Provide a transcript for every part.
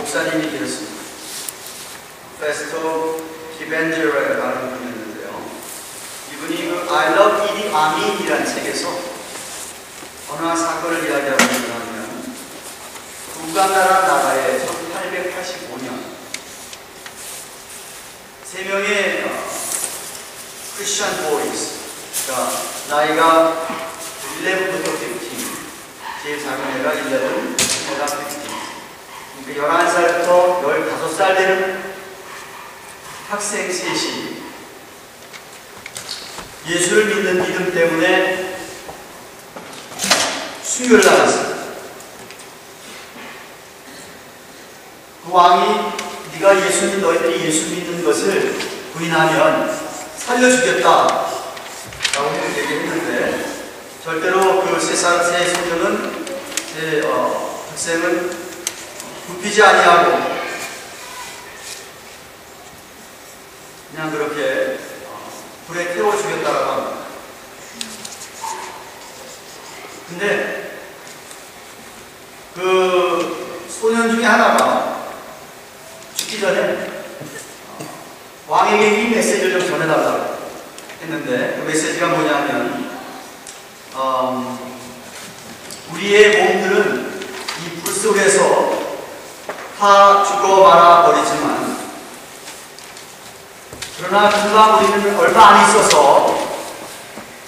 목사님이 계셨습니다. 페스토 기벤제라는 분이었는데요. 이분이 그 I Love Idi Amin이라는 책에서 어느 한 사건을 이야기하고 있냐면 우간다라는 나라에 1885년 3명의 크리스천 보이스, 그러니까 나이가 11부터 15, 제일 작은 애가 11, 애가 15. 그러니까 11살부터 15살 되는 학생 셋이 예수를 믿는 믿음 때문에 순교를 당했어요. 그 왕이 네가 너희들이 예수 믿는 것을 부인하면 살려주겠다 라고 얘기했는데 절대로 그 세 소녀는 학생은 굽히지 아니하고 그냥 그렇게 불에 태워주겠다라고 합니다. 근데 그 소년 중에 하나가 죽기 전에 왕에게 이 메시지를 좀 전해달라고 했는데 그 메시지가 뭐냐면 우리의 몸들은 이 불 속에서 다 죽어 말아 버리지만 그러나 금방 우리는 얼마 안 있어서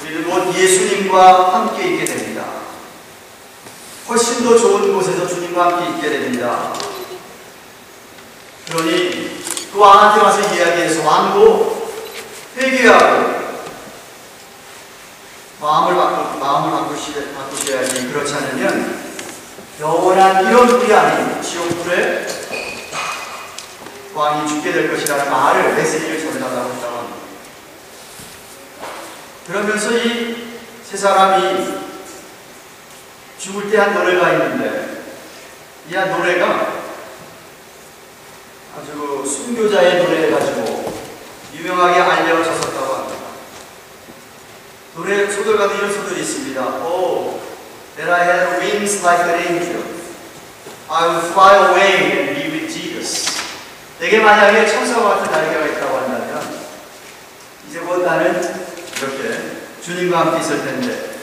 우리는 곧 예수님과 함께 있게 됩니다. 훨씬 더 좋은 곳에서 주님과 함께 있게 됩니다. 그러니 그 왕한테 와서 이야기해서 왕도 회개하고 마음을 바꾸셔야지. 그렇지 않으면 영원한 이런 불이 아닌 지옥불에 왕이 죽게 될 것이라는 말을 메시지를 전해달라고 했다고 합니다. 그러면서 이 세 사람이 죽을 때 한 노래가 있는데 이 한 노래가 아주 순교자의 노래해가지고 유명하게 알려졌었다고 합니다. 노래 소설 가운데 이런 소설이 있습니다. Oh, that I had wings like an angel. I would fly away and be with Jesus. 내게 만약에 천사와 같은 날개가 있다고 한다면 이제 곧 나는 이렇게 주님과 함께 있을 텐데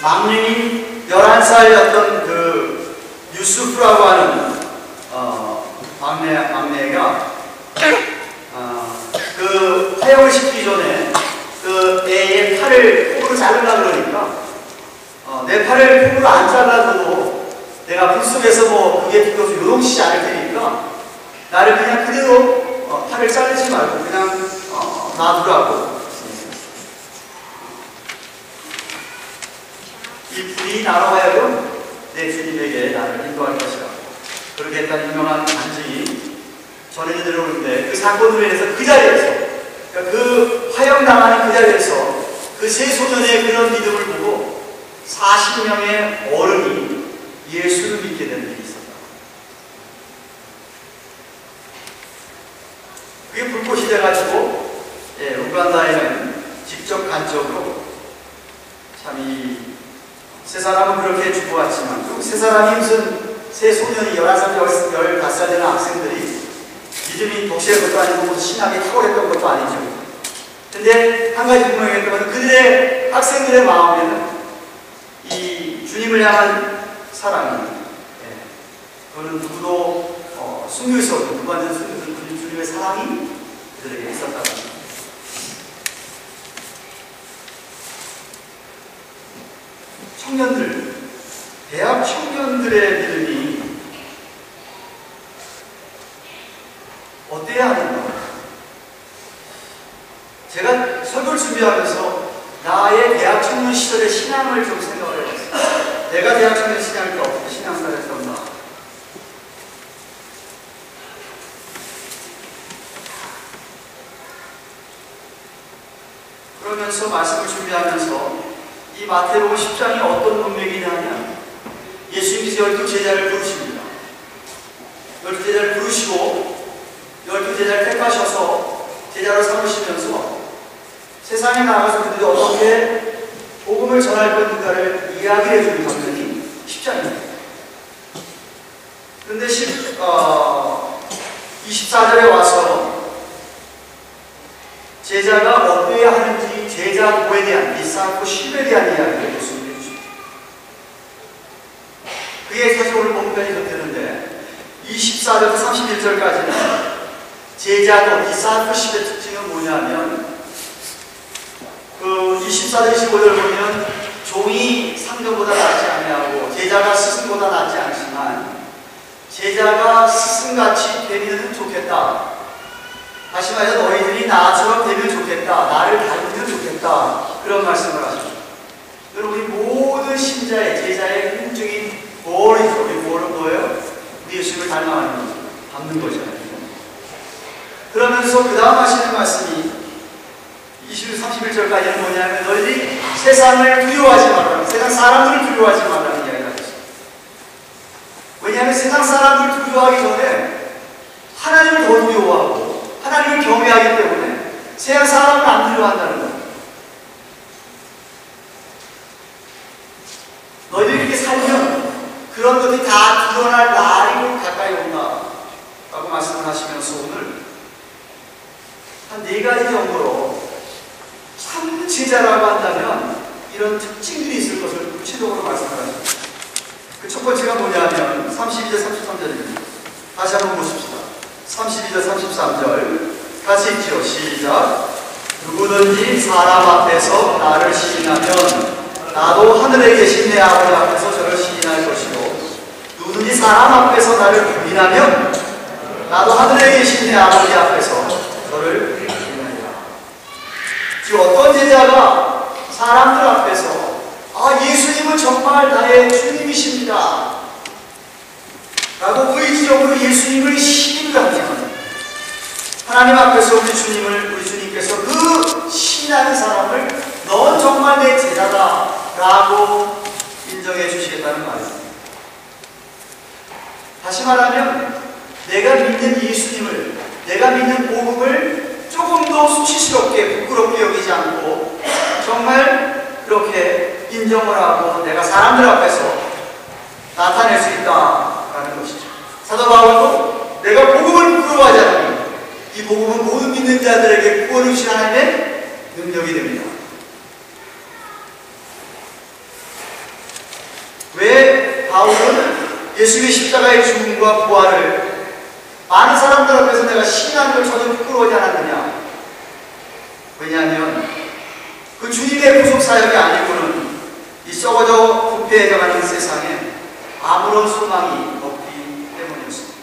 막내인 11살이었던 그 유수프라고 하는 막내가 그 화형을 시키기 전에 그 애의 팔을 폼으로 자르려고 그러니까 내 팔을 폼으로 안 잘라도 내가 불 속에서 뭐 그게 들어서 요동치지 않을 테니까 나를 그냥 그대로 팔을 자르지 말고 그냥 놔두라고. 이 불이 나로 하여금 내 주님에게 나를 인도할 것이라고 그렇게 했다는 유명한 간증이 전해져 들어오는데 그 사건으로 인해서 그 자리에서 그러니까 그 화형당하는 그 자리에서 그 세 소년의 그런 믿음을 보고 40명의 어른이 예수를 믿게 된 일이 있었다. 그게 불꽃이 돼가지고 우간다에는 직접 간접으로 참 이 세 사람은 그렇게 죽어왔지만 또 세 사람이 무슨 세 소년이 11살, 15살 되는 학생들이 믿음이 독실한 것도 아니고 신학이 탁월했던 것도 아니죠. 근데 한 가지 분명했던 것은 그들의 학생들의 마음에는 이 주님을 향한 사랑이 그거는 누구도 숨길 수 없는 누구한테 숨길 수 없는 주님의 사랑이 그들에게 있었다는 겁니다. 청년들, 대학 청년들의 믿음이 어때야 하는가? 제가 설교를 준비하면서 나의 대학 청년 시절의 신앙을 좀 생각을 해봤어요. 내가 대학 청년 신앙을 때 어떻게 신앙생활을 했었나? 그러면서 말씀을 준비하면서 이 마태복음 10장이 어떤 문맥이냐면 예수님께서 12제자를 부르십니다. 12제자를 부르시고 12제자를 택하셔서 제자로 삼으시면서 세상에 나가서 그들이 어떻게 복음을 전할 것인가를 이야기해 주는 장면이 10장입니다. 그런데 24절에 와서 제자가 어떠해야 하는지 제자도에 대한 디사이플십에 대한 이야기를 예수님이 해주십니다. 그게 사실 오늘 본문까지 덧대는데 24절부터 31절까지는 제자도 디사이플십의 특징은 뭐냐면 그 24절 25절을 보면 종이 상전보다 낫지 아니하고 제자가 스승보다 낫지 않지만 제자가 스승같이 되면 좋겠다. 다시 말해서 너희들이 나처럼 되면 좋겠다. 나를 닮으면 좋겠다. 그런 말씀을 하십니다. 여러분, 우리 모든 신자의 제자의 궁극적인 골이죠. 우리 골은 뭐예요? 우리 예수님을 닮아가는 거죠. 닮는 거잖아요. 그러면서 그 다음 하시는 말씀이 31절까지는 뭐냐면 너희들이 세상을 두려워하지 말라는, 세상 사람들을 두려워하지 말라는 이야기가 있어요. 왜냐하면 세상 사람들을 두려워하기 전에 하나님을 더 두려워하고 하나님을 경외하기 때문에 세상 사람을 안 두려워한다는 거예요. 너희들이 이렇게 살면 그런 것들이 다 드러날 날이 가까이 온다 라고 말씀을 하시면서 오늘 한 4가지 정도로 참 제자라고 한다면 이런 특징들이 있을 것을 구체적으로 말씀을 하십니다. 그 첫 번째가 뭐냐면 32절 33절입니다. 다시 한번 보십시다. 32절 33절 같이 읽지요. 시작. 누구든지 사람 앞에서 나를 시인하면 나도 하늘에 계신 내 아버지 앞에서 저를 시인할 것이고 누구든지 사람 앞에서 나를 부인하면 나도 하늘에 계신 내 아버지 앞에서 저를 부인하리라. 지금 어떤 제자가 사람들 앞에서 예수님은 정말 나의 주님이십니다 라고 의지적으로 예수님을 시인하면 하나님 앞에서 우리 주님께서 그 시인하는 사람을 넌 정말 내 제자다 라고 인정해 주시겠다는 말입니다. 다시 말하면 내가 믿는 예수님을, 내가 믿는 복음을 조금도 수치스럽게 부끄럽게 여기지 않고 정말 그렇게 인정을 하고 내가 사람들 앞에서 나타낼 수 있다라는 것이죠. 사도 바울도 내가 복음을 부끄러워하지 않으니 이 복음은 모든 믿는 자들에게 구원을 주신 하나님의 능력이 됩니다. 왜 바울은 예수의 십자가의 죽음과 부활을 많은 사람들 앞에서 내가 시인하는 걸 전혀 부끄러워하지 않았느냐? 왜냐하면 그 주님의 구속 사역이 아니고는 이 썩어져 부패해져가는 세상에 아무런 소망이 없기 때문이었습니다.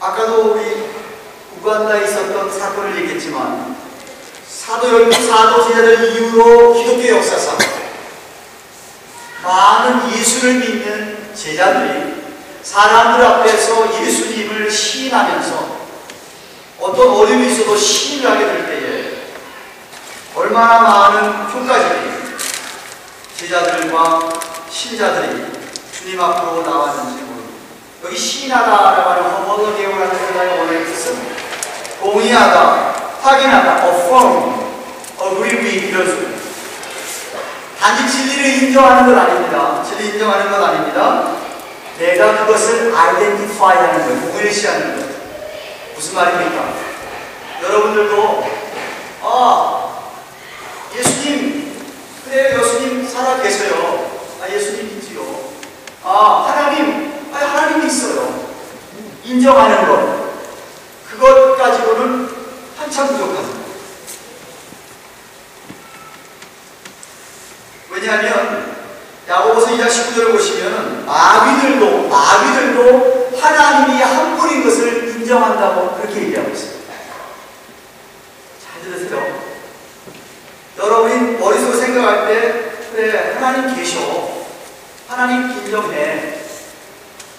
아까도 우리 우간다에 있었던 사건을 얘기했지만 사도 제자들 이후로 기독교 역사상 많은 예수를 믿는 제자들이 사람들 앞에서 예수님을 시인하면서 어떤 어려움이 있어도 시인을 하게 될 때에 얼마나 많은 효과들이 제자들과 신자들이 주님 앞으로 나왔는지 모릅니다. 여기 시인하다라고 하는 허머더게오라는 단어의 원어의 뜻은 동의하다, 확인하다, affirm, agree with 이런 소리. 단지 진리를 인정하는 것 아닙니다. 진리 인정하는 것 아닙니다. 내가 그것을 identify 하는 거예요. 구별시하는 거예요. 무슨 말입니까? 여러분들도 예수님, 그래 예수님 살아 계세요. 예수님 있지요. 하나님, 하나님 있어요. 인정하는 것, 그것 가지고는 한참 부족합니다. 왜냐하면 야고보서 2장 19절을 보시면 마귀들도 하나님이 한 분인 것을 인정한다고 그렇게 얘기하고 있습니다. 잘 들으세요. 여러분이 머릿속으로 생각할 때 그래 하나님 계셔, 하나님 인정해,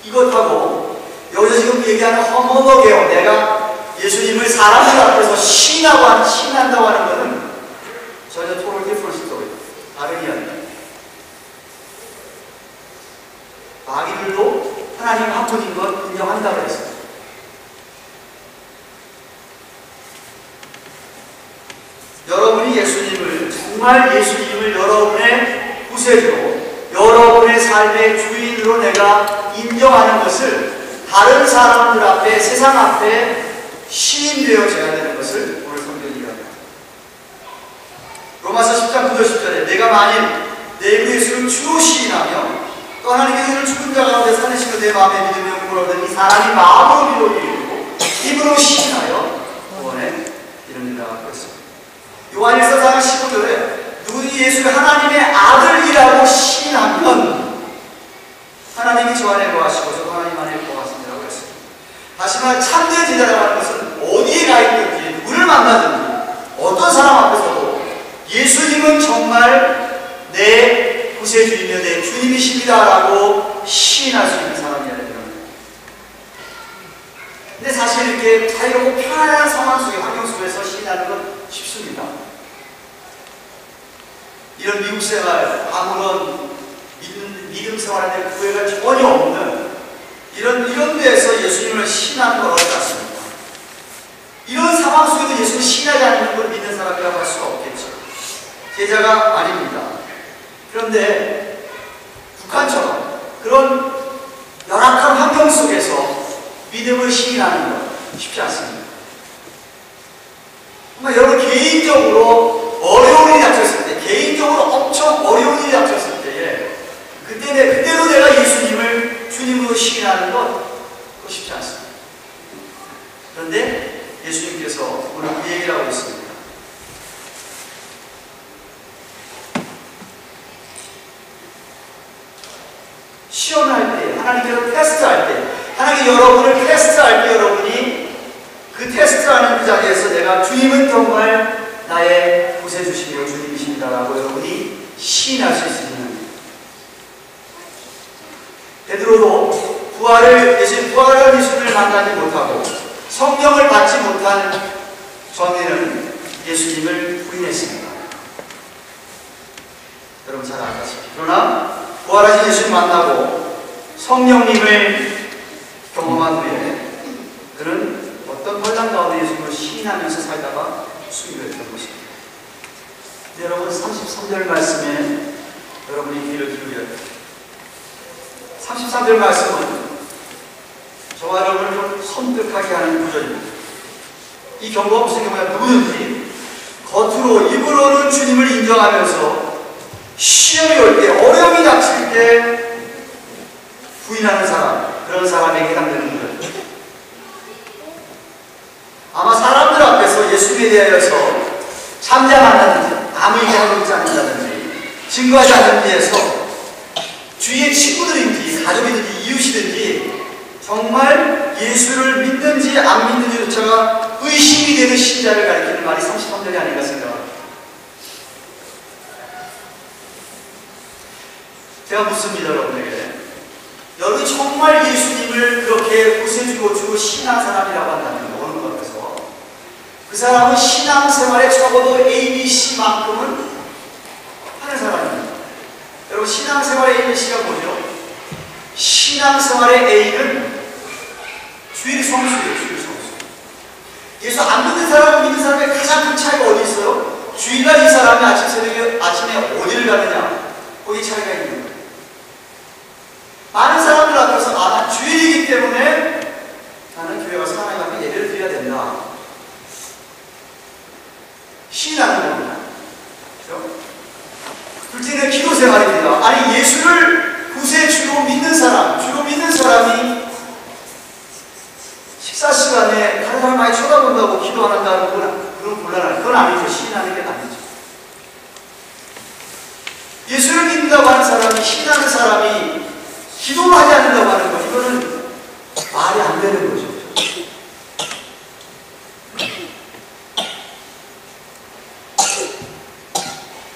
이것하고 여기서 지금 얘기하는 허머더게요, 내가 예수님을 사람들 앞에서 시인한다고 하는 것은 전혀 토론 디퍼런스 스토리, 다른 이야기입니다. 마귀들도 하나님 한 분인 것 인정한다고 했습니다. 여러분이 정말 예수님을 여러분의 구세주로, 여러분의 삶의 주인으로 내가 인정하는 것을 다른 사람들 앞에, 세상 앞에 시인되어져야 되는 것을 오늘 성경이 이야기합니다. 로마서 10장 9절 10절에 내가 만일 내 구 예수를 주로 시인하며 또 하나님께서 이를 죽은 자 가운데 살리시고 내 마음에 믿음의 영광을 얻은 이 사람이 마음으로 믿고 입으로 시인하여 구원에 이릅니다. 그렇습니다. 요한일서 4장 15절에 누구든지 예수를 하나님의 아들이라고 시인하면 하나님이 저 안에 거하시고 저 하나님 안에 거하신다고 했습니다. 다시 말해 참된 제자라고 하는 것은 어디에 가 있든지 누구를 만나든지 어떤 사람 앞에서도 예수님은 정말 내 구세주이며 내 주님이십니다 라고 시인할 수 있는 사람이어야 됩니다. 근데 사실 이렇게 자유롭고 편안한 상황 속에, 환경 속에서 시인하는 건 쉽습니다. 이런 미국 생활, 아무런 믿음 생활에 구애가 전혀 없는 이런 데에서 예수님을 시인하는 건 어렵지 않습니다. 이런 상황 속에도 예수를 시인하지 않는 걸 믿는 사람이라고 할 수가 없겠죠. 제자가 아닙니다. 그런데 북한처럼 그런 열악한 환경 속에서 믿음을 시인하는 건 쉽지 않습니다. 정말 여러분 개인적으로 어려운 일이 닥쳤을 때, 개인적으로 엄청 어려운 일이 닥쳤을 때에 그때도 내가 예수님을 주님으로 시인하는 건 쉽지 않습니다. 그런데 예수님께서 오늘 그 얘기를 하고 있습니다. 시험할 때, 하나님께서 테스트할 때, 하나님이 여러분을 테스트할 때 여러분이 그 테스트하는 그 자리에서 내가 주님은 정말 나의 구세주시며 주님이십니다라고 여러분이 시인할 수 있으면 베드로도 부활한 예수님을 만나지 못하고 성령을 받지 못한 전에는 예수님을 부인했습니다. 여러분 잘 아시죠? 그러나 부활하신 예수님 만나고 성령님을 경험한 후에 그는 어떤 혼란 가운데 예수님을 시인하면서 살다가 순교했던 것입니다. 여러분 33절 말씀에 여러분이 귀를 기울여야 됩니다. 33절 말씀은 저와 여러분을 좀 섬뜩하게 하는 구절입니다. 이 경고가 무슨 경우냐? 누구든지 겉으로 입으로는 주님을 인정하면서 시험이 올 때, 어려움이 닥칠 때 부인하는 사람, 그런 사람에게 해당되는 거예요. 아마 사람들 앞에서 예수님에 대하여서 참장한다든지 아무 얘기하고 있지 않는다든지 증거하지 않는 데에서 주위의 친구들인지 가족이든지 이웃이든지 정말 예수를 믿는지 안 믿는지조차가 의심이 되는 신자를 가리키는 말이 33절이 아닌가 생각합니다. 제가 묻습니다, 여러분에게. 여러분이 정말 예수님을 그렇게 구세주고 주고 신한 사람이라고 한다면 어느 것 같아서 그 사람은 신앙생활에 적어도 ABC만큼은 하는 사람입니다. 여러분 신앙생활의 ABC가 뭐죠? 신앙생활의 A는 주일 성수예요. 주일 성수. 예수 안 믿는 사람과 믿는 사람의 가장 큰 차이가 어디 있어요? 주일날 이 사람이 아침에 어디를 가느냐, 거기 차이가 있는 거예요. 많은 사람들 앞에서 난 주일이기 때문에 나는 교회 가서 하나님 앞에 예배를 드려야 된다. 시인하는 겁니다. 그렇죠? 둘째는 기도 생활입니다. 아니 예수를 구세주로 믿는 사람이 식사 시간에 다른 사람 많이 쳐다본다고 기도 안 한다는 그런 곤란한, 그건 아니죠. 시인하는 게 아니죠. 예수를 믿는다고 하는 사람이, 신하는 사람이 기도를 하지 않는다고 하는 것, 이거는 말이 안 되는 거죠.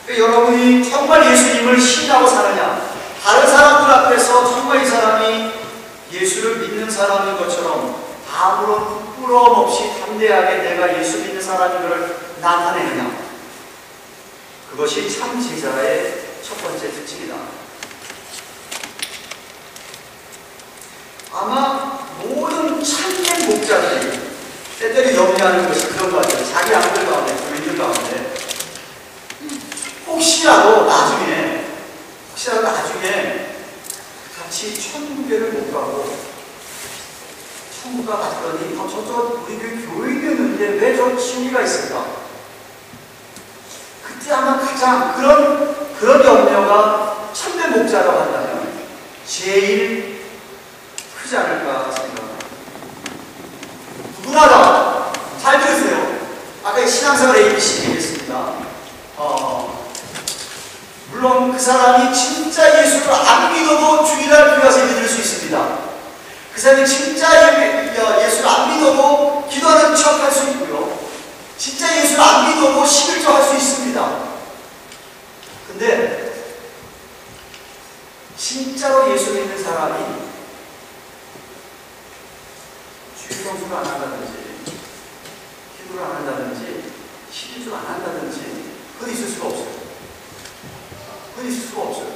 그러니까 여러분이 정말 예수님을 신하고 사느냐, 다른 사람들 앞에서 정말 이 사람이 예수를 믿는 사람인 것처럼 아무런 부끄러움 없이 담대하게 내가 예수 믿는 사람인 것을 나타내느냐, 그것이 참 제자의 첫 번째 특징이다. 아마 모든 참된 목자들이 때때로 염려하는 것이 그런 것 같아요. 자기 아들 가운데, 교인들 가운데 혹시라도 나중에 마치 천국에를 못 가고 천국가 갔더니 저쪽 우리 교회 있는데 왜 저 지옥이가 있을까? 그때 아마 가장 그런 염려가 참된 목자라고 한다면 제일 크지 않을까 생각합니다. 누구나 다 잘 들으세요. 아까 신앙생활 ABC 얘기했습니다. 물론 그 사람이 진짜 예수를 안 믿어도 주일날 교회 와서 믿을 수 있습니다. 그 사람이 진짜 예수를 안 믿어도 기도하는 척 할 수 있고요. 진짜 예수를 안 믿어도 11조 할 수 있습니다. 근데 진짜로 예수 믿는 사람이 주일 성수를 안 한다든지 기도를 안 한다든지 11조 안 한다든지 그건 있을 수가 없어요. 그건 있을 수가 없어요.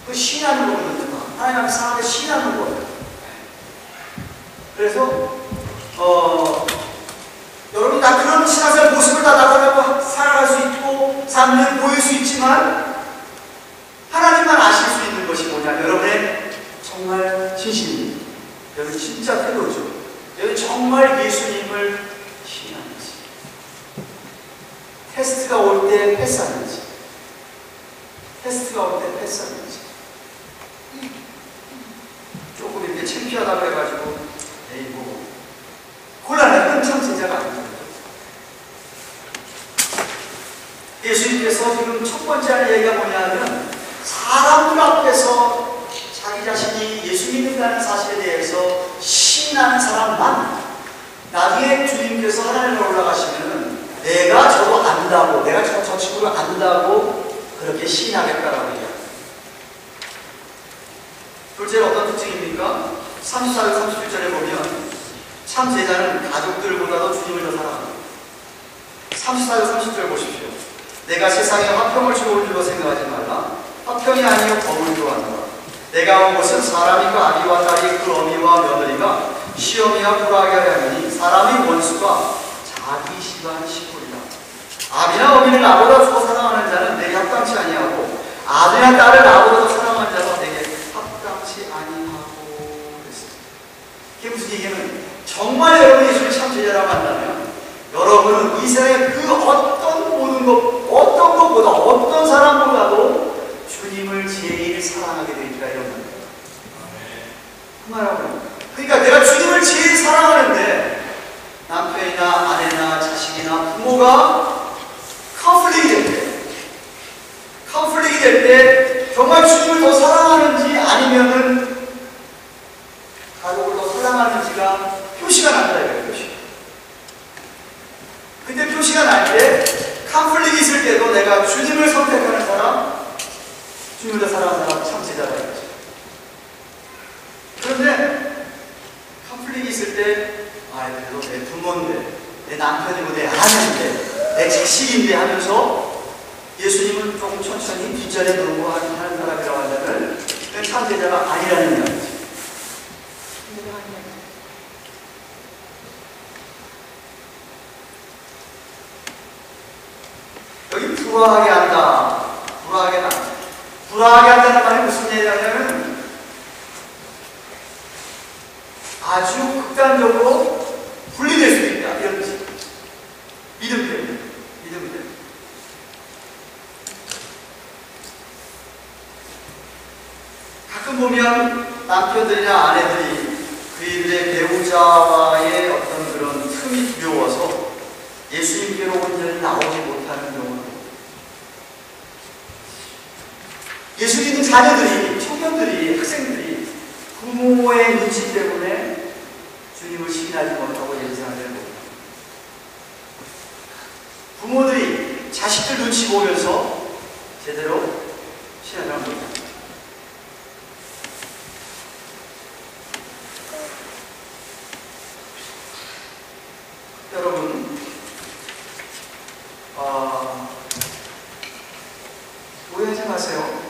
그건 신하는 거거든요. 하나님 앞에 사람을 신하는 거예요. 그래서 여러분 다 그런 신앙생활 모습을 다 나타내고 살아갈 수 있고 삶을 보일 수 있지만 하나님만 아실 수 있는 것이 뭐냐? 여러분의 정말 진심입니다. 여러분 진짜 태도죠. 여러분 정말 예수님을 신하는지 테스트가 올 때 패스하는지 테스트가 올 때 패스하는지 조금 이렇게 창피하다고 해가지고 에이 뭐 곤란해. 참 제자가 아닙니다. 예수님께서 지금 첫 번째 할 얘기가 뭐냐면 사람들 앞에서 자기 자신이 예수 믿는다는 사실에 대해서 시인하는 사람만 나중에 주님께서 하나님으로 올라가시면 내가 저거 안다고 내가 저 친구를 안다고 그렇게 시인하겠다라고 얘기합니다. 둘째로 어떤 특징입니까? 34절 37절에 보면 참 제자는 가족들보다도 주님을 더 사랑합니다. 34절 30절 보십시오. 내가 세상에 화평을 주고 온 줄로 생각하지 말라. 화평이 아니요 법을 좋아한다. 내가 온 것은 사람이고 아비와 딸이 그 어미와 며느리가 시험이와 불화하게 하려니 사람의 원수가 자기 집안 식구리라. 아비나 어미를 나보다 더 사랑하는 자는 내게 합당치 아니하고 아들이나 딸을 나보다 더 사랑하는 자가 내게 합당치 아니하고 그랬습니다. 이게 무슨 얘기냐면 정말 여러분이 예수를 참 제자라고 한다면 여러분은 이 세상의 그 어떤 모든 것 어떤 것보다 어떤 사람보다도 주님을 제일 사랑하게 되니까 이런 겁니다. 그 말하고요. 그러니까 내가 주님을 제일 사랑하는데 남편이나 아내나 자식이나 부모가 컨플릭이 될 때 정말 주님을 더 사랑하는지 아니면은 가족을 더 사랑하는지가 표시가 난다 이거예요. 근데 표시가 날 때 컨플릭이 있을 때도 내가 주님을 선택하는 사람, 주님을 더 사랑하는 사람 참 제자다 이거죠. 그런데 컨플릭이 있을 때 그래도 내 부모인데 내 남편이고 내 아내인데 내 자식인데 하면서 예수님은 조금 천천히 뒷자리에 놓고 하는 사람이라고 한다면 참 제자가 아니라는 이야기죠. 여기 불화하게 한다. 불화하게 한다는 말이 무슨 얘기냐면 아주 극단적으로 분리될 수도 있다. 이런 뜻이에요. 믿음 때문에. 가끔 보면 남편들이나 아내들이 그들의 배우자와의 어떤 그런 틈이 두려워서 예수님께로 온전히 나오지 못하는 경우는 예수 믿는 자녀들이, 청년들이, 학생들이 부모의 눈치 때문에 주님을 시인하지 못하고 예배생활을 못합니다. 부모들이 자식들 눈치 보면서 제대로 시인하지 못합니다. 여러분, 오해하지 마세요.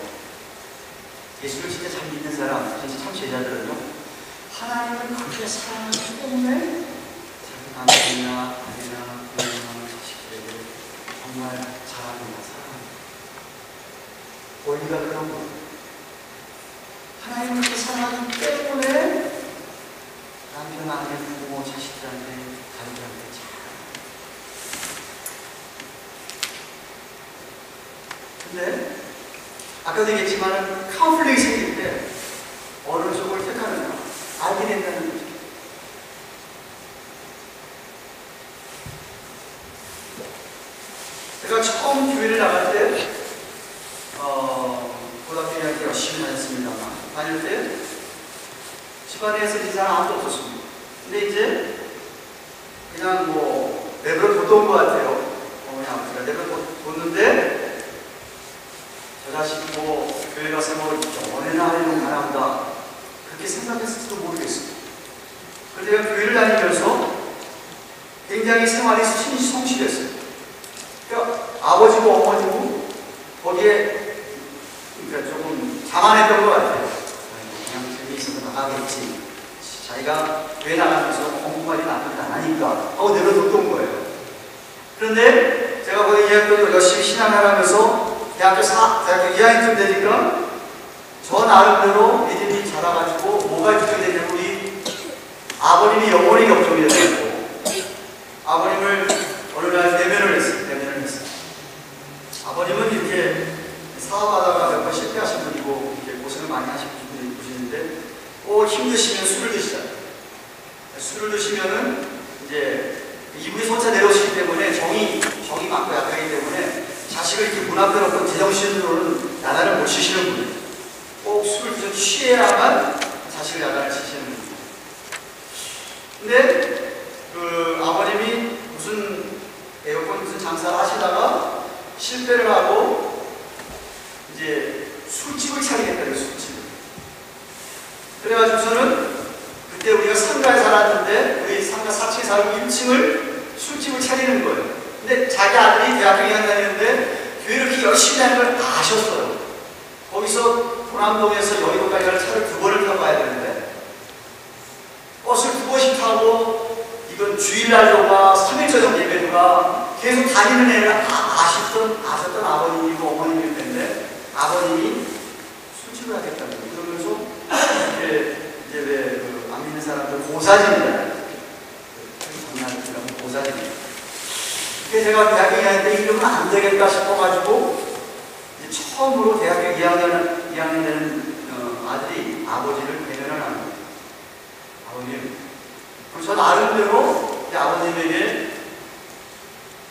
예수를 진짜 잘 믿는 사람, 진짜 참 제자들은요, 하나님을 그렇게 사랑하기 때문에 자기 남편이나 아내나 부모나 자식들에게 정말 사랑합니다. 원리가 그런 거예요. 하나님을 그렇게 사랑하기 때문에 남편, 아내, 부모, 자식들한테, 가족들한테 잘. 근데 아까도 얘기했지만 컨플릭이 생길 때 어느 쪽을 택하는가 알게 된다는 거죠. 제가 처음 교회를 나갈 때 고등학교 2학년 때 열심히 다녔습니다만 다닐 때 집안에서 이 사람 아무도 없었습니다. 근데 이제 그냥 뭐 내버려 뒀던 것 같아요. 어머니 아버지가 내버려 뒀는데 저 자식이 뭐 교회 가서 뭐 연애나 하려고 가나 보다 그렇게 생각했을지도 모르겠어요. 그래서 제가 교회를 다니면서 굉장히 생활이 성실했어요. 그러니까 아버지고 어머니고 거기에 그러니까 조금 자만했던 것 같아요. 그냥 재미있어서 나가겠지. 자기가 교회 나가면서 공부까지 나쁘지 않으니까 하고 내려뒀던 거예요. 그런데 제가 거기 2학년 열심히 신앙하면서 대학교 2학년쯤 되니까 저 나름대로 믿음이 자라가지고 뭐가 걱정이 되냐면 우리 아버님이 영원히 걱정이 되고 아버님을 어느 날 내면을 했어요. 아버님은 이렇게 사업하다가 몇 번 실패하신 분이고 이렇게 고생을 많이 하신 분이신데 힘드시면 술을 드시잖아요. 술을 드시면은 이제 이분이 혼자 내려오시기 때문에 정이 많고 약하기 때문에 자식을 이렇게 문 앞에 놓고 제정신으로는 야단을 못 치시는 분이에요. 꼭 술을 좀 취해야만 자식을 야단을 치시는 분이에요. 근데 그 아버님이 무슨 장사를 하시다가 실패를 하고 이제 술집을 차리겠다는 술집을. 그래가지고서는 그때 우리가 상가에 살았는데 우리 상가 4층에 살고 1층을 술집을 차리는 거예요. 근데 자기 아들이 대학교 2학년 다녔는데 교회를 이렇게 열심히 다니는 걸 아셨어요. 거기서 도남동에서 여의도까지 갈 차를 2번을 타고 가야 되는데 버스를 2번씩 타고 이건 주일날로가 3일저녁 예배도가 계속 다니는 애를 아셨던 아버님이고 어머님일 텐데 아버님이 술집을 하겠다고 그러면서 이제 왜 안 믿는 사람들 고사진이잖아요. 장난치면 고사진. 그래서 제가 대학교 2학년 때 이러면 안 되겠다 싶어가지고 이제 처음으로 대학교 2학년 되는 아들이 아버지를 배면을 하는 거예요. 아버님. 그럼 저 나름대로 아버님에게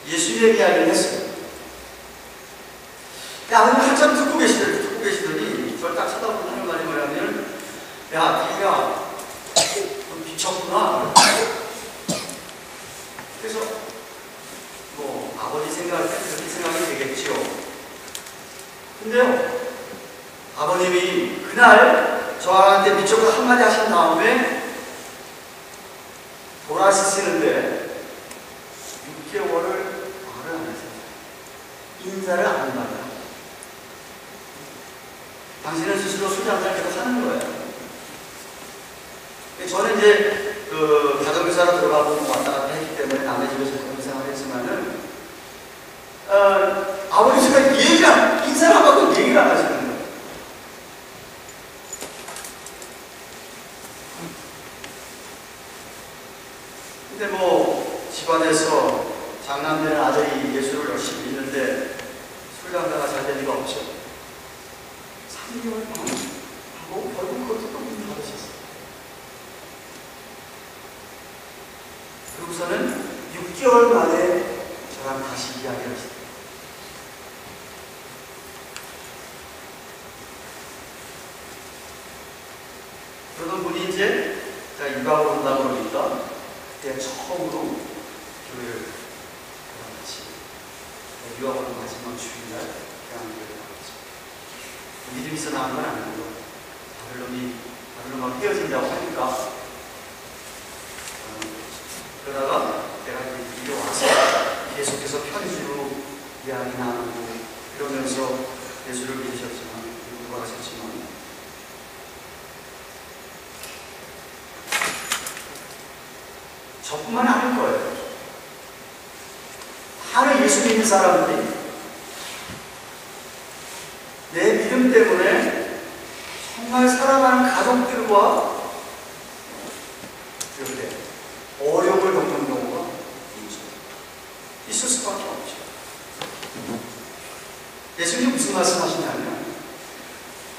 예수님의 이야기를 했어요. 아버님 한참 듣고 계시더니 저를 딱 쳐다보고 하는 말이 뭐냐면 야, 태희야, 좀 미쳤구나. 그래서 뭐 아버지 생각할 때 그렇게 생각이 되겠지요. 근데요, 아버님이 그날 저한테 미쳤고 한마디 하신 다음에 돌아서시는데 6개월을 말을 안 했어요. 인사를 안 받아요. 당신은 스스로 술 한잔 계속 하는 거예요. 저는 이제 그 가정교사로 들어가고 왔다 갔다 했기 때문에 남의 집에서 그런 생활을 했지만은 아버지가 인사를 안 받고 얘기를 안 하시는 거예요. 근데 뭐 집안에서 장남되는 아들이 예수를 열심히 믿는데 술강사가 잘 될 리가 없죠. 3개월 동안 하고 결국 그것도 또 문 닫으셨어요. 그러고서는 6개월 만에 저랑 다시 이야기를 했어요. 그러던 분이 이제 제가 유학을 온다 그러니까 그때 처음으로 교회를 같이 유학을 온 마지막 주일날 대한교회를 나갔죠. 믿음이 있어 나온 건 아니고 다른 놈하고 헤어진다고 하니까 그러다가 내가 이리 와서 계속해서 편지로 이야기 나누고 이러면서 예수를 믿으셨지만 돌아가셨지만 저뿐만 아닐 거예요. 다른 예수 믿는 사람들이 내 믿음 때문에 정말 사랑하는 가족들과 이렇게 어려움을 겪는 경우가 있을 수밖에 없죠. 예수님이 무슨 말씀하시냐면,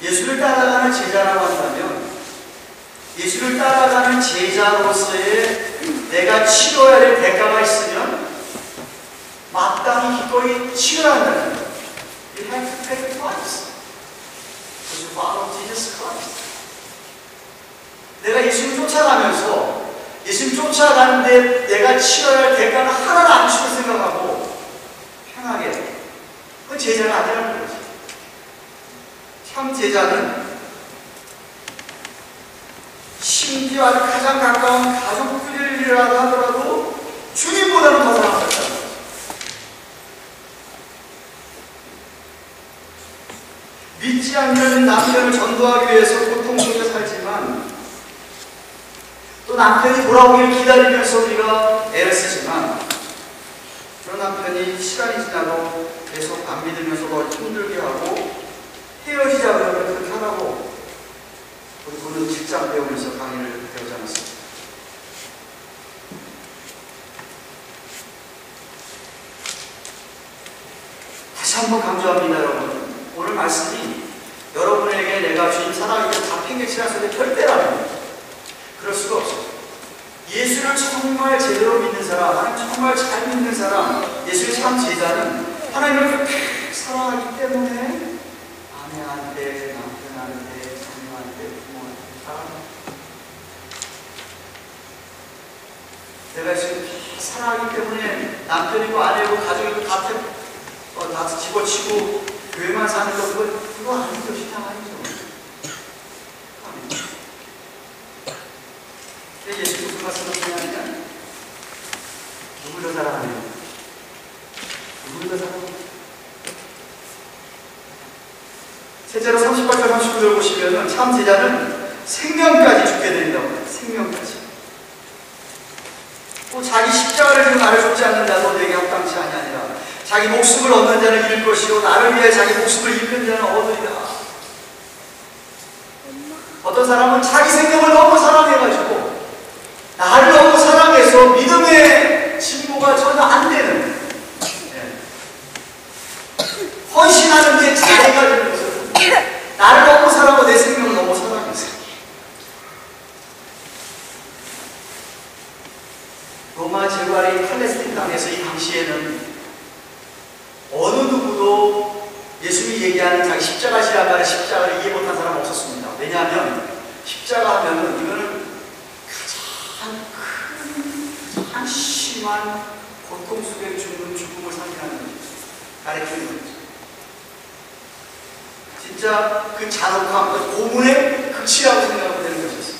예수를 따라가는 제자라고 한다면 예수를 따라가는 제자로서의 내가 치러야 될 대가가 있으면 마땅히 기꺼이 치러야 한다는 거예요. You have to pay the price. Because you follow Jesus Christ. 내가 예수를 쫓아가면서 예수를 쫓아가는데 내가 치러야 할 대가는 하나도 안 치고 생각하고 편하게, 그건 제자가 아니라는 거지. 참 제자는 심지어 가장 가까운 가족들이라고 하더라도 주님보다는 더 사랑한다는 거지. 믿지 않는 남편을 전도하기 위해서 고통 속에 살지만, 또 남편이 돌아오기를 기다리면서 우리가 애를 쓰지만, 그런 남편이 시간이 지나도 계속 안 믿으면서 더 힘들게 하고 헤어지자 그러면 그렇게 하라고 우리 부는 직장 배우면서 강의를 배우지 않았습니다. 다시 한번 강조합니다, 여러분. 오늘 말씀이 여러분에게 내가 주님 사랑하기를 다 팽개치라 소리 절대라면 그럴 수가 없어요. 예수를 정말 제대로 믿는 사람, 하나님 정말 잘 믿는 사람, 예수의 참 제자는 하나님을 그렇게 사랑하기 때문에 아내한테, 남편한테, 자녀한테, 부모한테 사랑합니다. 내가 지금 사랑하기 때문에 남편이고 아내고 가족이고 다 집어치고 교회만 사는 거 그거 아니죠. 신앙 아니죠. 예수 무슨 말씀을 하냐면 누구를 더 사랑하냐? 누구를 더 사랑하냐? 세자로 38절 39절 보시면 참 제자는 생명까지 죽게 된다고 해요. 생명까지. 또 자기 십자가를 지고 나를 쫓지 않는 자도 내게 합당치 아니하니라. 자기 목숨을 얻는 자는 잃을 것이요 나를 위해 자기 목숨을 잃는 자는 얻으리라. 어떤 사람은 자기 생명을 너무 사랑해가지고 나를 너무 사랑해서 믿음의 진보가 전혀 안 되는, 헌신하는 게 자기가 되는 것을, 나를 너무 사랑하고 내 생명을 너무 사랑해서. 로마 제발이 팔레스틴 땅에서 이 당시에는 어느 누구도 예수님이 얘기하는 자기 십자가시란 말의 십자가를 이해 못한 사람은 없었습니다. 왜냐하면 십자가 하면은 이거는 가장 심한 고통 속에 죽는 죽음을 상징하는 가르치는 거죠. 진짜 그 잔혹함, 그 고문의 극치라고 생각하면 되는 것이었어요.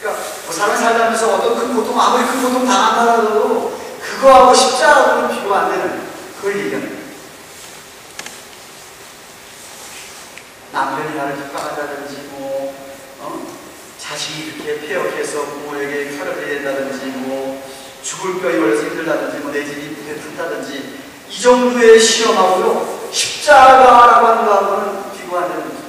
그러니까 뭐 사람 살다면서 어떤 큰 고통, 아무리 큰 고통 당한다라도 그거하고 십자가하고는 비교 안 되는 그걸 얘기하는 거예요. 남편이 나를 핍박한다든지 자식이 이렇게 폐역해서 부모에게 칼을 대된다든지 죽을 병이 걸려서 힘들다든지 내 집이 불탔다든지 이 정도의 시험하고요 십자가라고 하는 거하고는 비교 안 되는 거죠.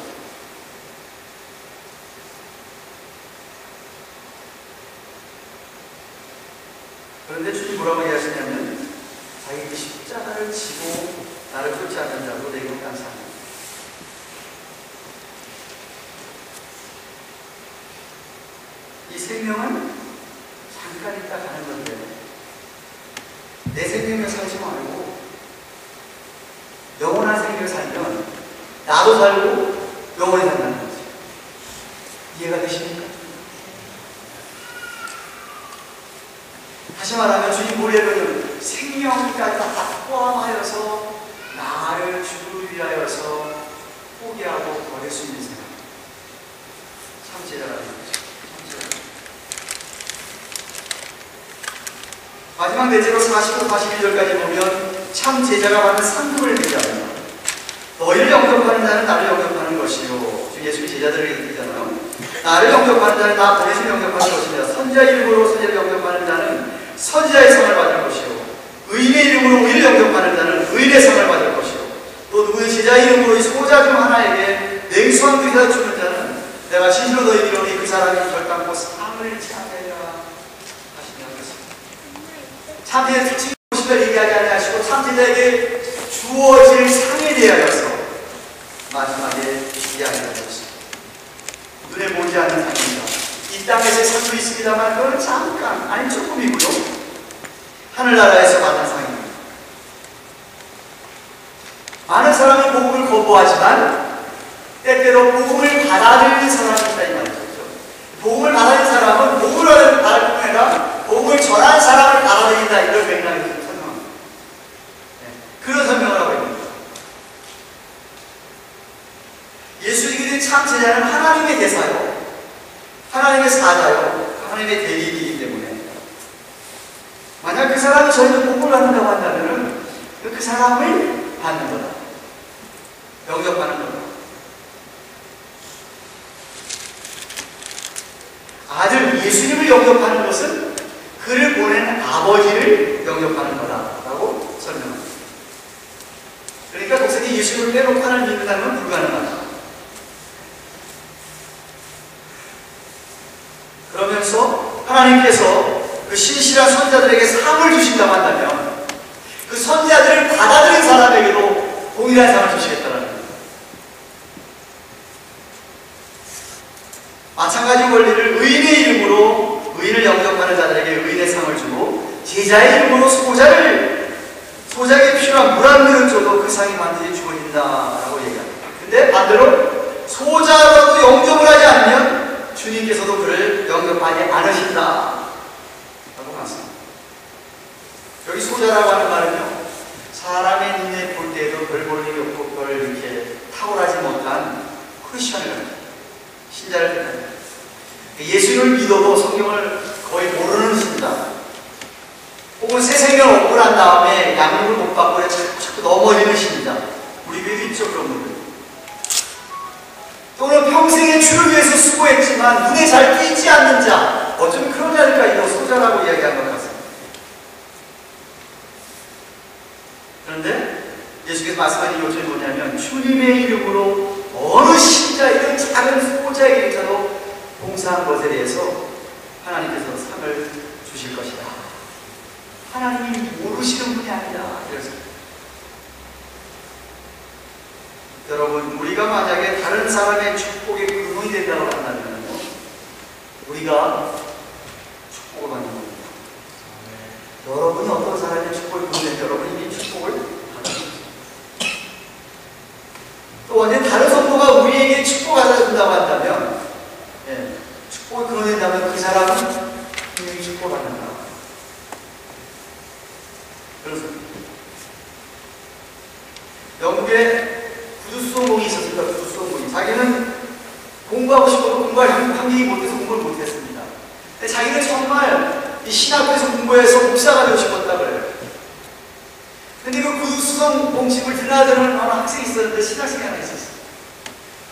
그런데 주님 뭐라고 얘기하시냐면 자기 그 십자가를 지고 나를 쫓지 않는 자도 내게 합당치 않는. 이 생명은 잠깐 있다 가는 건데 내 생명을 살지 말고 영원한 생명을 살면 나도 살고 영원히 산다는 거지. 이해가 되십니까? 다시 말하면 주님 모래는 생명까지 다 포함하여서 나를 주를 위하여서 포기하고 버릴 수 있는 사람, 참 제자라는 거죠. 마지막 내제로 45, 41절까지 보면 참 제자가 받는 상급을 얘기합니다. 너희를 영접하는 자는 나를 영접하는 것이요. 예수님이 제자들에게 얘기하잖아요. 나를 영접하는 자는 나 보내신 영접하는 것이며 선지자의 이름으로 선지자를 영접하는 자는 선지자의 상을 받을 것이요. 의인의 이름으로 의인을 영접하는 자는 의인의 상을 받을 것이요. 또 누구의 제자의 이름으로 이 소자 중 하나에게 냉수한 그릇을 주는 자는 내가 내가 진실로 너희에게 이르노니 그 사람이 결단코 상을 참되리라 하시며 그랬습니다. 참되의 특징 무엇인가 얘기하지 아니하시고 참되에게 주어질 상에 대하여서 마지막에 이야기하셨습니다. 눈에 보이지 않는 상입니다. 이 땅에서의 상도 있습니다만 그건 잠깐, 아니 조금이고요. 하늘나라에서 받는 상입니다. 많은 사람이 복음을 거부하지만 때때로 복음을 받아들이는 사람이 있다 이 말이죠. 복음을 받아들이는 사람은 복음을 받을 뿐 아니라 복음을 전하는 사람을 받아들인다 이런 맥락에서 설명합니다. 그런 설명을 하고 있습니다. 예수님이 참 제자는 하나님의 대사요, 하나님의 사자요, 하나님의 대리이기 때문에 만약 그 사람이 저희는 복음을 받는다고 한다면 그 사람을 받는 거다, 영접하는 거다. 아들 예수님을 영접하는 것은 그를 보낸 아버지를 영접하는 거다라고 설명합니다. 그러니까 독생이 예수님을 빼놓고 하나님을 믿는다는 건 불가능하다. 그러면서 하나님께서 그 신실한 선자들에게 상을 주신다고 한다면 그 선자들을 받아들인 사람에게도 동일한 상을 주시겠다는 겁니다. 마찬가지 원리를 의인의 이름으로 의인을 영접하는 자들에게 의인의 상을 주고 제자의 이름으로 소자에게 필요한 물 한 그릇 줘도 그 상이 반드시 주어진다라고 얘기합니다. 근데 반대로 소자라도 영접을 하지 않으면 주님께서도 그를 영접하지 않으신다 라고 말씀합니다. 여기 소자라고 하는 말은요, 사람의 눈에 볼 때에도 별 볼 일이 없고 별 이렇게 탁월하지 못한 크리스천을 합니다. 신자를 뜻합니다. 예수를 믿어도 성경을 거의 모르는 신자, 혹은 새 생명을 얻고 난 다음에 양육을 못 받고 자꾸 넘어지는 신자, 우리 교회도 있죠 그런 분들. 또는 평생의 주를 위해서 수고했지만 눈에 잘 띄지 않는 자, 어쩌면 그런 자들까지도 소자라고 이야기한 것 같습니다. 그런데 예수께서 말씀하신 요점이 뭐냐면 주님의 이름으로 어느 신자이든 작은 소자에게조차도 봉사한 것에 대해서 하나님께서 상을 주실 것이다. 하나님이 모르시는 분이 아니라 이래서 여러분, 우리가 만약에 다른 사람의 축복의 근원이 된다고 한다면 우리가 축복을 받는 겁니다. 여러분이 어떤 사람의 축복을 근원이 여러분이 이 축복을 받는 겁니다. 또 언제 다른 성도가 우리에게 축복을 준다고 한다면, 축복을 근원이 된다면 그 사람은 분명히 축복을 받는다. 그렇습니다. 영국에 구두수동공이 있었습니다. 구두수동공이. 자기는 공부하고 싶어도 공부할 환경이 못해서 공부를 못했습니다. 근데 자기는 정말 이 신학교에서 공부해서 목사가 되고 싶었다고 그래요. 근데 그 구두수동공집을 드나드는 어느 학생이 있었는데 신학생이 하나 있었어요.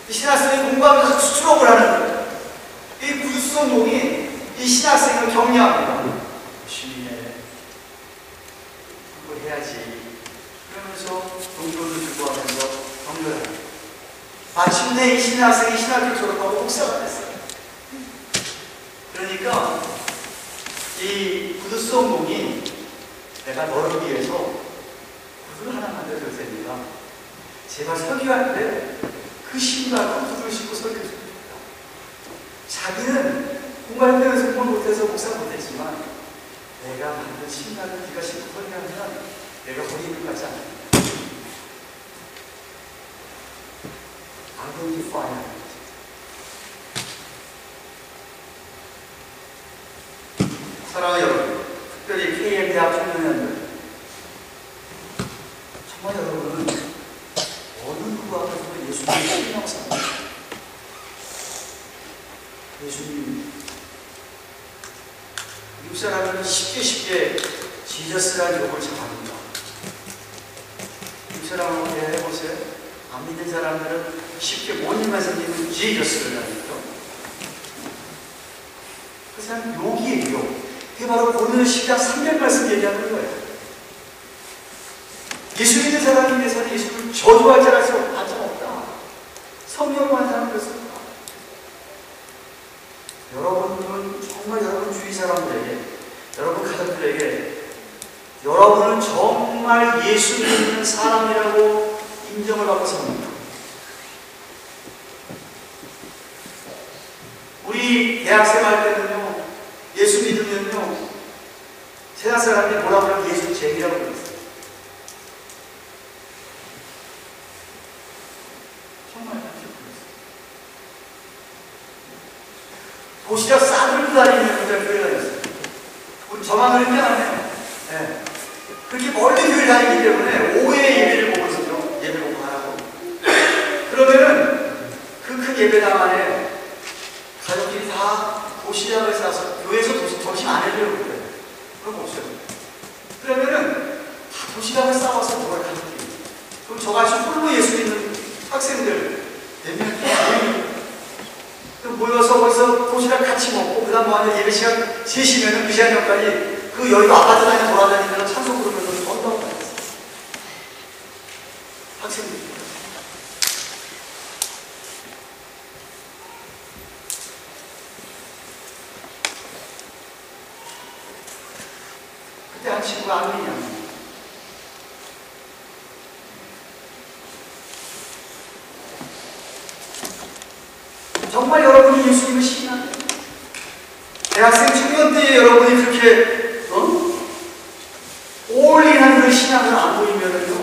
이 신학생이 공부하면서 수출업을 하는 거예요. 이 구두수동공이 이 신학생을 격려합니다. 열심히 해. 해야지. 그러면서 동료를 주고 하면서 격려를 합니다. 마침내 이 신학생이 신학교 졸업하고 목사가 됐어요. 그러니까 이 구두수동공이 내가 너를 위해서 구두를 하나 만들어줄 테니까 제발 설교할 때 그 신발로 구두를 신고 설교해 줍니다. 자기는 공부할 때에서 공부 못해서 목사 못했지만 내가 만든 신발을 네가 신고 설교하면 내가 허리를 가지 않는다. I'm going to fire. 사랑하는 여러분, 특별히 KM 대학 청년들, 정말 여러분은 어느 누구 앞에서도 예수님을 신앙합니다. 예수님, 미국 사람은 쉽게 지저스라는 욕을 잘합니다. 미국 사람하고 대화해보세요. 안 믿는 사람들은 쉽게 못 읽면서 믿는 지저스를 하니까. 그 사람 욕이에요, 욕. 그게 바로 오늘 10장 300말씀 얘기하는 거예요. 예수 믿는 사람에 대해서는 예수를 저주할 자라서 반장 없다. 성령만 사는 것은 여러분은 정말 여러분 주위 사람들에게, 여러분 가족들에게 여러분은 정말 예수 믿는 사람이라고 인정을 받고 삽니다. 우리 대학생 할 때는요, 예수 믿으면요, 세상 사람들이 뭐라고 하면 예수쟁이라고 그랬어요. 정말 그렇게 그랬어요. 도시락 싸들고 다니는 그런 교회가 있어요. 우리 저만 그런 게 아니에요. 네. 그렇게 멀리 교회 다니기 때문에 오후에 예배를 보고 있었죠. 예배 보고 하라고. 그러면은 그 큰 예배당 안에 가족들이 다 도시락을 싸서 교회에서 도시 안 해주려고 그래요. 그런 거 없어요. 그러면은 다 도시락을 싸와서 먹어요, 가족들이. 그럼 저같이 홀로 예수 믿는 학생들 몇 명 모여서 거기서 도시락 같이 먹고, 그 다음 뭐 예배 시간 3시면은 그 시간 전까지 그 여의도 아파트 다니면서 돌아다니면서 찬송 부르면서 언덕 다녔어요. 학생들. 그때 한 친구가 안민이야. 정말 여러분이 예수님을 신앙해요. 대학생 중년 때에 여러분이 그렇게 올인한 그런 신앙을 안 보이면은요,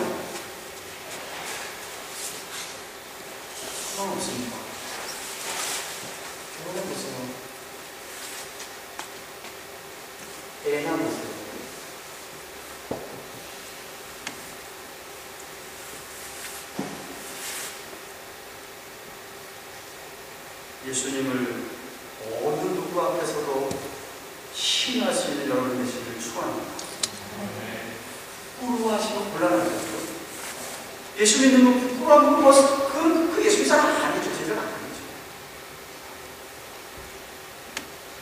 소망없습니다. 결혼해 보세요. 애 낳으세요. 예수님을 어느 누구 앞에서도 신뢰할 수 있는 여러분 되시기를 축원합니다. 부끄러워하시고 곤란하죠. 예수 믿는 거 부끄러워하는 거, 그 예수 믿는 사람 아니죠. 제대로 아니죠.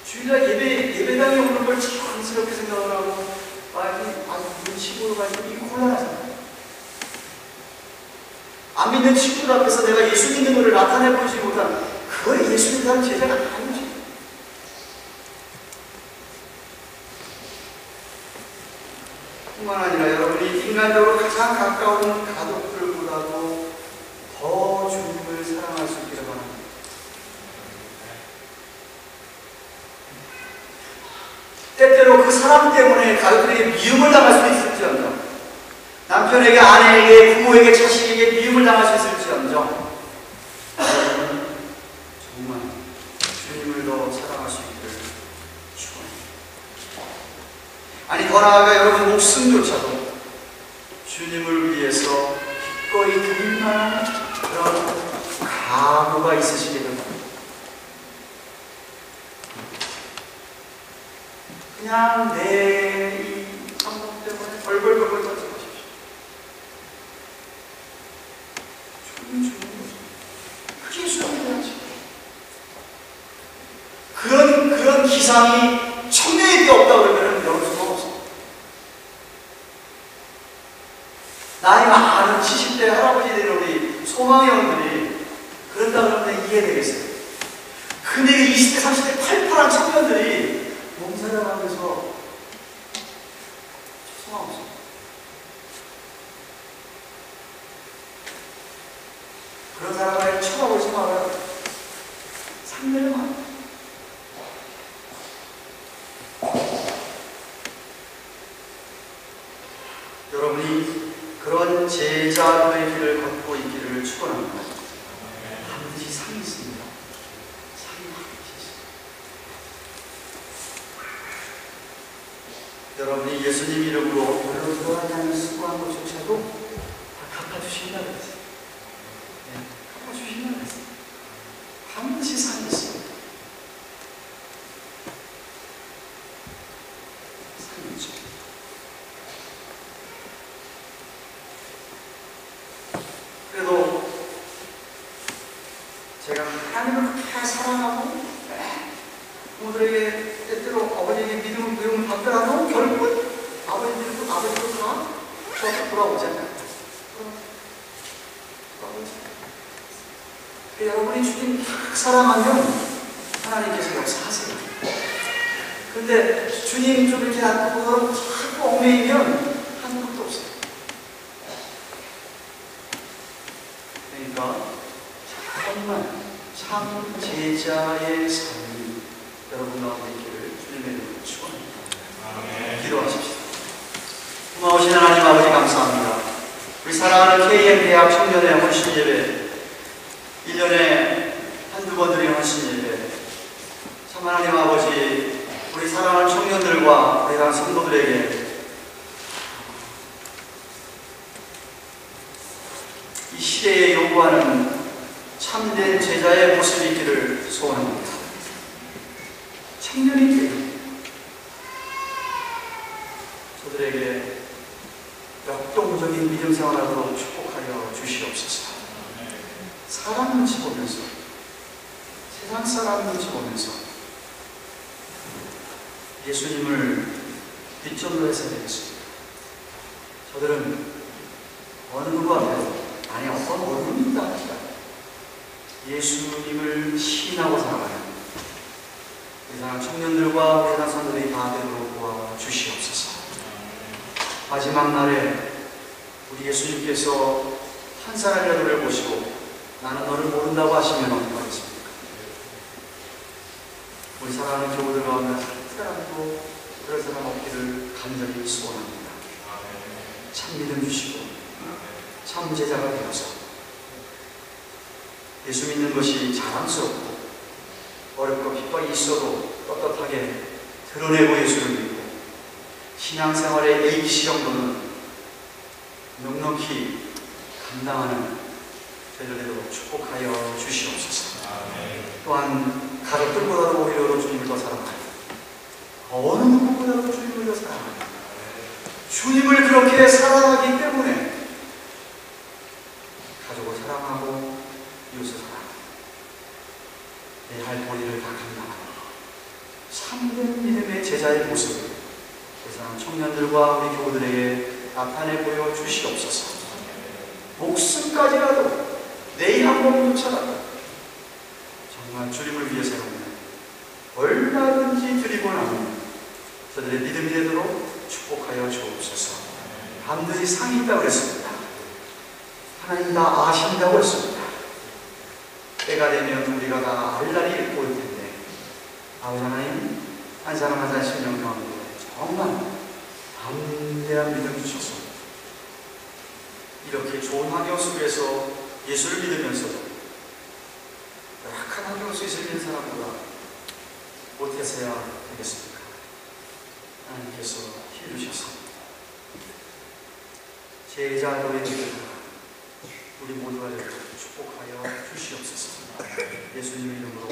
주일날 예배당에 오는 걸 자랑스럽게 생각을 하고, 눈치보러 가지고 이게 곤란하잖아요. 안 믿는 친구들 앞에서 내가 예수 믿는 것을 나타내보지 못한, 그걸 예수 믿는 사람 제자가 아니지. 뿐만 아니라 여러분이 인간적으로 가장 가까운 가족들보다도 더 주님을 사랑할 수 있기를 바랍니다. 때때로 그 사람 때문에 가족들에게 미움을 당할 수도 있을지언정, 남편에게, 아내에게, 부모에게, 자식에게 미움을 당할 수 있을지언정, 여러분은 정말 주님을 더 사랑할 수 있기를 축원합니다. 아니, 더 나아가 여러분 목숨조차도 주님을 위해서 기꺼이 드릴 만한 그런 각오가 있으시기를 바랍니다. 그냥 내 이 감동 때문에 벌벌벌벌 떨지 마십시오. 주님 그게 예수님이야지. 그런 기상이 천명에게 없다 그러면 여러분 수가 없어. 나이 많은 70대 할아버지 되는 우리 소망의 형들이 그런다 그러면 이해되겠어요. 근데 20대, 30대 팔팔한 청년들이 몸살아가면서 소망 없어. 그런 사람을 쳐다보지 말아요. 상대를 말. 여러분이 그런 제자로의 길을 걷고 있기를 축원합니다. 반드시 상이 있습니다. 상이 반드시 있습니다. 여러분이 예수님 이름으로 별로 들어가지 않는 수고한 것조차도 다 갚아주신다 그랬어요. 네, 갚아주신다 그랬어요. 반드시 상이 있습니다. 상이 있죠. 그래도 제가 하나님을 그렇게 사랑하고 부모들에게 때때로 아버지에게 믿음을 받더라도 결국은 아버지도 다 저한테 돌아오잖아요. 여러분이 주님 딱 사랑하면 하나님께서 역사하세요. 근데 주님 좀 이렇게 놔두고 자꾸 얽매이면 하는 것도 없어요. 그러니까 정말 참 제자의 삶이 여러분 가운데 있기를 주님의 이름으로 축원합니다. 기도하십시오. 고마우신 하나님 아버지 감사합니다. 우리 사랑하는 KM 대학 청년의 헌신 예배, 1년에 한두 번 드리는 헌신 예배, 참 하나님 아버지 우리 사랑하는 청년들과 우리 사랑하는 성도들에게 이 시대에 요구하는 참된 제자의 모습이 있기를 소원합니다. 청년이 저들에게 역동적인 믿음 생활하도록 축복하여 주시옵소서. 사람 눈치 보면서, 세상 사람 눈치 보면서 예수님을 뒷전으로 해서 되겠습니다. 저들은 어느 누구 앞에서, 아니 어떤 어른이 있다 합시다. 예수님을 시인하고 살아가는 세상 청년들과 세상 선들이 다 되도록 도와주시옵소서. 마지막 날에 우리 예수님께서 한 사람이라도를 보시고 나는 너를 모른다고 하시면 어떻게 하겠습니까? 우리 사랑하는 교우들 가운데 한 사람도 그럴 사람 없기를 간절히 소원합니다. 참 믿음 주시고 참 제자가 되어서 예수 믿는 것이 자랑스럽고 어렵고 핍박이 있어도 떳떳하게 드러내고 예수를 믿고 신앙생활의 A기시 정도는 넉넉히 감당하는 저희들 되도록 축복하여 주시옵소서. 또한 가족들보다도 오히려 주님을 더 사랑하여 어느 누구보다도 주님을 더 사랑하여 주님을 그렇게 사랑하기 때문에 가족을 사랑하고 이웃을 사랑하고 내 할 도리를 다 감당하고 참된 믿음의 제자의 모습을 세상 청년들과 우리 교우들에게 나타내 보여 주시옵소서. 목숨까지라도 내 한 몸조차라도 정말 주님을 위해서는 얼마든지 드리고 나면 저들의 믿음이 되도록 축복하여 주옵소서. 남들이 상이 있다고 했습니다. 하나님 다 아신다고 했습니다. 때가 되면 우리가 다 알 날이 올 텐데 아버지 하나님 한 사람 한 사람 심령 가운데 정말 담대한 믿음 주셔서 이렇게 좋은 환경 속에서 예수를 믿으면서도 약한 환경 속에서 있는 사람보다 못해서야 되겠습니까? 하나님께서 힘 주셔서 제자 노래 우리 모두가 되도록 축복하여 주시옵소서. 예수님의 이름으로